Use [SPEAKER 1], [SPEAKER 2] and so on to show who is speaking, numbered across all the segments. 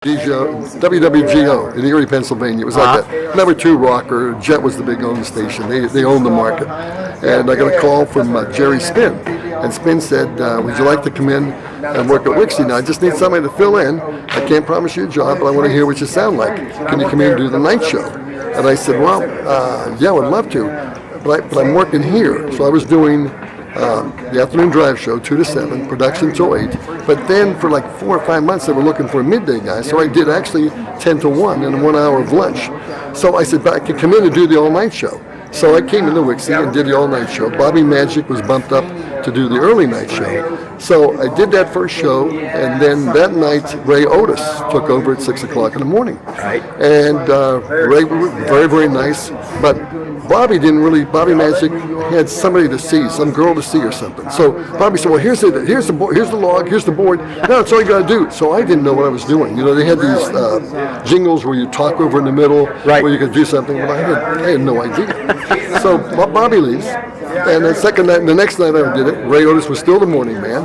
[SPEAKER 1] WWGO in Erie, Pennsylvania. It was like a number 2 rocker. Jet was the big owned station. They owned the market. And I got a call from Jerry Spin. And Spin said, would you like to come in and work at Wixie? Now, I just need somebody to fill in. I can't promise you a job, but I want to hear what you sound like. Can you come in and do the night show? And I said, well, yeah, I would love to. But I'm working here. So I was doing the afternoon drive show, 2 to 7, production till 8. But then for like 4 or 5 months, they were looking for a midday guy. So I did actually 10 to 1 and 1 hour of lunch. So I said, but I can come in and do the all-night show. So I came into Wixie and did the all-night show. Bobby Magic was bumped up to do the early night show. So I did that first show, and then that night Ray Otis took over at 6 o'clock in the morning.
[SPEAKER 2] Right.
[SPEAKER 1] And Ray was very, very nice, but Bobby Magic had somebody to see, some girl to see or something. So Bobby said, well, here's the log, here's the board. No, that's all you got to do. So I didn't know what I was doing. You know, they had these jingles where you talk over in the middle,
[SPEAKER 2] right,
[SPEAKER 1] where you could do something. But I had no idea. So Bobby leaves, and the next night I did it, Ray Otis was still the morning man.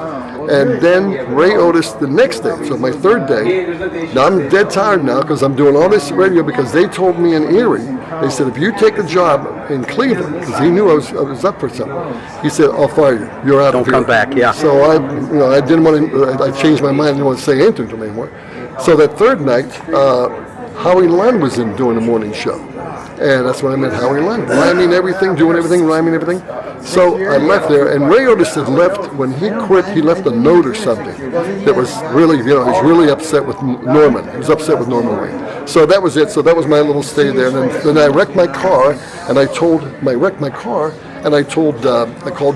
[SPEAKER 1] And then Ray Otis the next day, so my third day. Now I'm dead tired now because I'm doing all this radio because they told me in Erie, they said, if you take a job in Cleveland, because he knew I was up for something, he said, I'll fire you. You're out of here.
[SPEAKER 2] Don't come back, yeah.
[SPEAKER 1] So I didn't want to, I changed my mind. I didn't want to say anything to him anymore. So that third night, Howie Lund was in doing the morning show. And that's when I met Howie Lund, rhyming everything, doing everything, rhyming everything. So I left there, and Ray Otis had left, when he quit, he left a note or something that was really, he was really upset with Norman. He was upset with Norman Wayne. So that was it. So that was my little stay there. And then I wrecked my car, and I called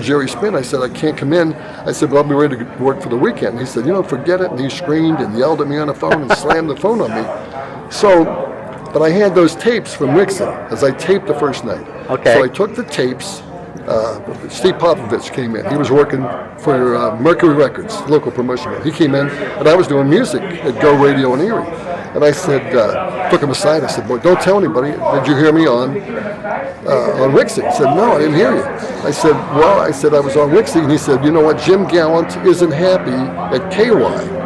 [SPEAKER 1] Jerry Spin. I said, I can't come in. I said, but I'll be ready to work for the weekend. He said, forget it. And he screamed and yelled at me on the phone and slammed the phone on me. So, but I had those tapes from Wixie as I taped the first night.
[SPEAKER 2] Okay.
[SPEAKER 1] So I took the tapes. Steve Popovich came in. He was working for Mercury Records, local promotion. He came in, and I was doing music at Go Radio in Erie. And I said, took him aside. I said, boy, don't tell anybody. Did you hear me on Wixie? He said, no, I didn't hear you. I said, I was on Wixie. And he said, you know what, Jim Gallant isn't happy at KY.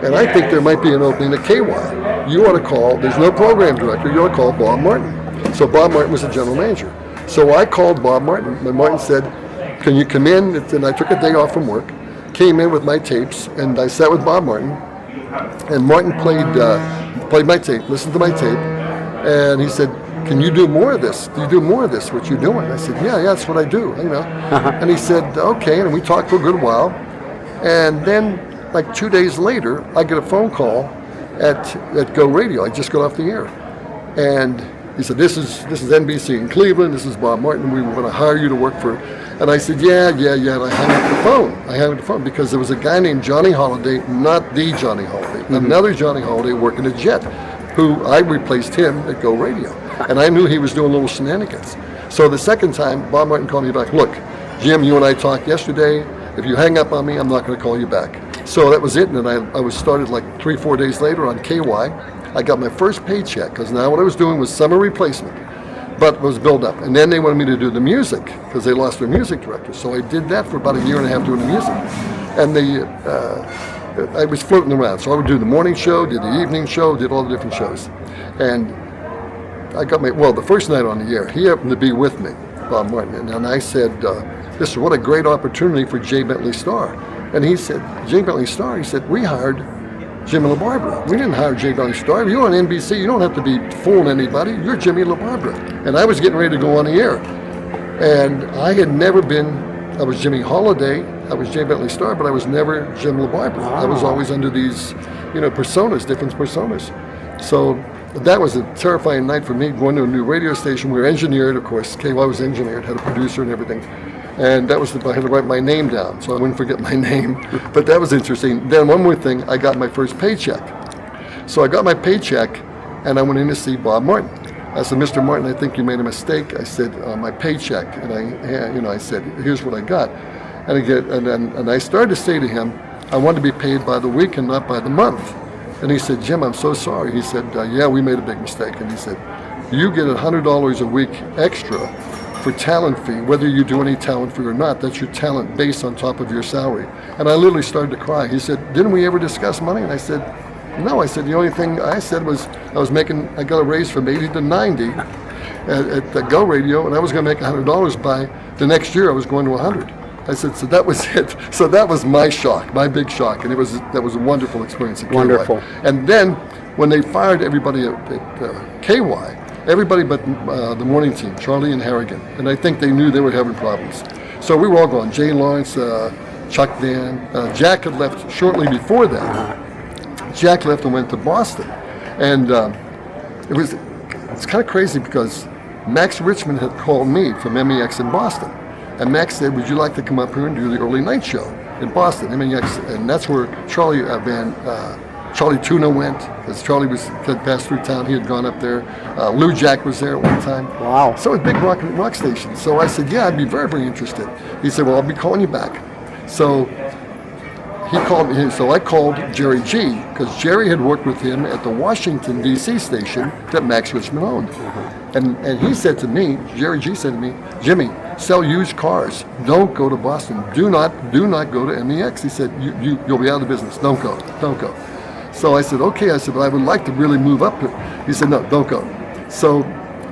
[SPEAKER 1] And I think there might be an opening at KY. You ought to call, there's no program director, you ought to call Bob Martin. So Bob Martin was the general manager. So I called Bob Martin, and Martin said, can you come in? And I took a day off from work, came in with my tapes, and I sat with Bob Martin, and Martin played my tape, listened to my tape, and he said, can you do more of this? Do you do more of this, what you're doing? I said, yeah, that's what I do, And he said, okay, and we talked for a good while, and then like 2 days later, I get a phone call at Go Radio. I just got off the air, and he said, this is NBC in Cleveland. This is Bob Martin. We were going to hire you to work for. And I said, yeah. And I hung up the phone because there was a guy named Johnny Holiday, not the Johnny Holiday, another Johnny Holiday working at Jet, who I replaced him at Go Radio, and I knew he was doing little shenanigans. So the second time, Bob Martin called me back. Look, Jim, you and I talked yesterday. If you hang up on me, I'm not going to call you back. So that was it, and then I was started like 3-4 days later on KY. I got my first paycheck, because now what I was doing was summer replacement, but it was build up. And then they wanted me to do the music, because they lost their music director. So I did that for about a year and a half doing the music. And I was floating around. So I would do the morning show, did the evening show, did all the different shows. And I got the first night on the air, he happened to be with me, Bob Martin. And I said, what a great opportunity for J. Bentley Starr. And he said, J. Bentley Starr, he said, we hired Jim LaBarbara. We didn't hire J. Bentley Starr. You're on NBC. You don't have to be fooling anybody. You're Jimmy LaBarbara. And I was getting ready to go on the air. And I had never been, I was Jimmy Holiday, I was J. Bentley Starr, but I was never Jim LaBarbara. I was always under these, personas, different personas. So that was a terrifying night for me, going to a new radio station. We were engineered, of course. KY was engineered, had a producer and everything. And that was I had to write my name down so I wouldn't forget my name. But that was interesting. Then one more thing, I got my first paycheck. So I got my paycheck, and I went in to see Bob Martin. I said, Mr. Martin, I think you made a mistake. I said, my paycheck, and I said, here's what I got. And I started to say to him, I want to be paid by the week and not by the month. And he said, Jim, I'm so sorry. He said, yeah, we made a big mistake. And he said, you get $100 a week extra for talent fee, whether you do any talent fee or not. That's your talent base on top of your salary. And I literally started to cry. He said, didn't we ever discuss money? And I said, no. I said, the only thing I said was I got a raise from 80 to 90 at the Go Radio, and I was going to make $100 by the next year. I was going to 100. I said, so that was it. So that was my shock, my big shock, and that was a wonderful experience at KY.
[SPEAKER 2] Wonderful.
[SPEAKER 1] And then when they fired everybody at KY, everybody but the morning team, Charlie and Harrigan, and I think they knew they were having problems. So we were all gone. Jay Lawrence, Chuck Dan, Jack had left shortly before that. Jack left and went to Boston, and it's kind of crazy because Max Richmond had called me from MEX in Boston, and Max said, "Would you like to come up here and do the early night show in Boston, MEX?" And that's where Charlie Tuna went, because Charlie had passed through town. He had gone up there. Lou Jack was there at one time.
[SPEAKER 2] Wow.
[SPEAKER 1] So it was a big rock station. So I said, yeah, I'd be very, very interested. He said, well, I'll be calling you back. So he called me. So I called Jerry G, because Jerry had worked with him at the Washington, D.C. station that Max Richmond owned. And he said to me, Jerry G said to me, Jimmy, sell used cars. Don't go to Boston. Do not go to MEX. He said, you'll be out of business. Don't go. So I said, okay. I said, but I would like to really move up. He said, no, don't go. So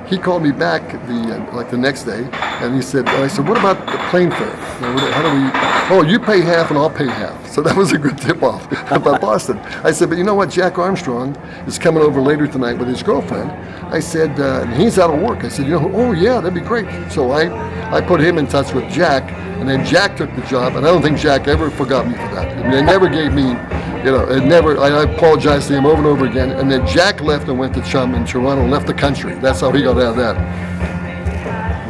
[SPEAKER 1] he called me back the next day, and he said, I said, what about the plane fare? How do we? Oh, you pay half and I'll pay half. So that was a good tip-off about Boston. I said, but you know what? Jack Armstrong is coming over later tonight with his girlfriend. I said, and he's out of work. I said, oh yeah, that'd be great. So I put him in touch with Jack, and then Jack took the job, and I don't think Jack ever forgot me for that. I mean, they never gave me, I apologized to him over and over again, and then Jack left and went to Chum in Toronto and left the country. That's how he got out of that.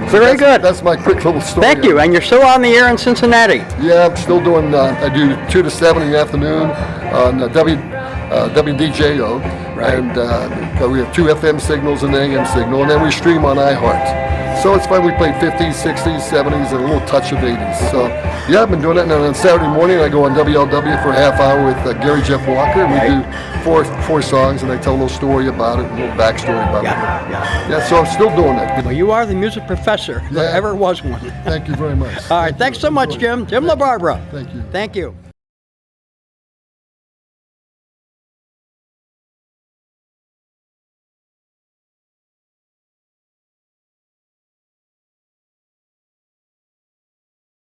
[SPEAKER 2] Very good.
[SPEAKER 1] That's my quick little story.
[SPEAKER 2] Thank you. And you're still on the air in Cincinnati.
[SPEAKER 1] Yeah, I'm still doing, I do 2 to 7 in the afternoon on WDJO. Right. And we have 2 FM signals and an AM signal, and then we stream on iHeart. So it's fun. We play 50s, 60s, 70s, and a little touch of 80s. So yeah, I've been doing that. And then on Saturday morning, I go on WLW for a half hour with Gary Jeff Walker, and we do four songs, and I tell a little story about it, a little backstory about it. Yeah, so I'm still doing that.
[SPEAKER 2] Well, you are the music professor, if there ever was one.
[SPEAKER 1] Thank you very much.
[SPEAKER 2] All right, thanks so much, Jim. Jim LaBarbara.
[SPEAKER 1] Thank you.
[SPEAKER 2] Thank you.